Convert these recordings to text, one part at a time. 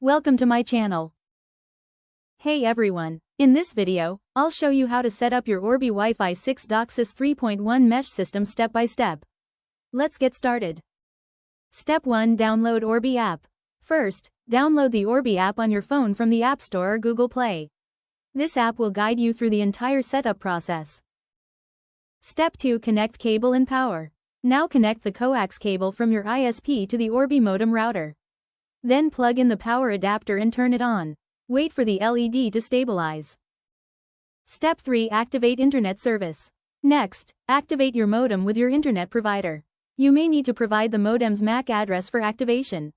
Welcome to my channel. Hey everyone, in this video, I'll show you how to set up your Orbi WiFi 6 DOCSIS 3.1 mesh system step by step. Let's get started. Step 1. Download Orbi app. First, download the Orbi app on your phone from the App Store or Google Play. This app will guide you through the entire setup process. Step 2. Connect cable and power. Now connect the coax cable from your ISP to the Orbi modem router. Then plug in the power adapter and turn it on. Wait for the LED to stabilize. Step 3. Activate internet service. Next, activate your modem with your internet provider. You may need to provide the modem's MAC address for activation.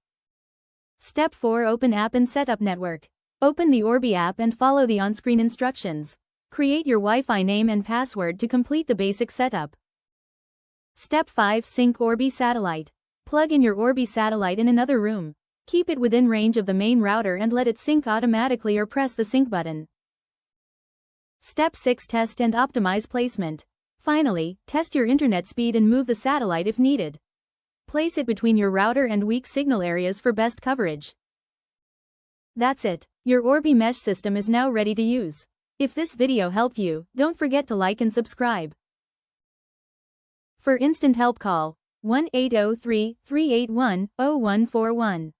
Step 4. Open app and set up network. Open the Orbi app and follow the on-screen instructions. Create your Wi-Fi name and password to complete the basic setup. Step 5. Sync Orbi satellite. Plug in your Orbi satellite in another room. Keep it within range of the main router and let it sync automatically or press the sync button. Step 6. Test and optimize placement. Finally, test your internet speed and move the satellite if needed. Place it between your router and weak signal areas for best coverage. That's it. Your Orbi mesh system is now ready to use. If this video helped you, don't forget to like and subscribe. For instant help call 1-803-381-0141.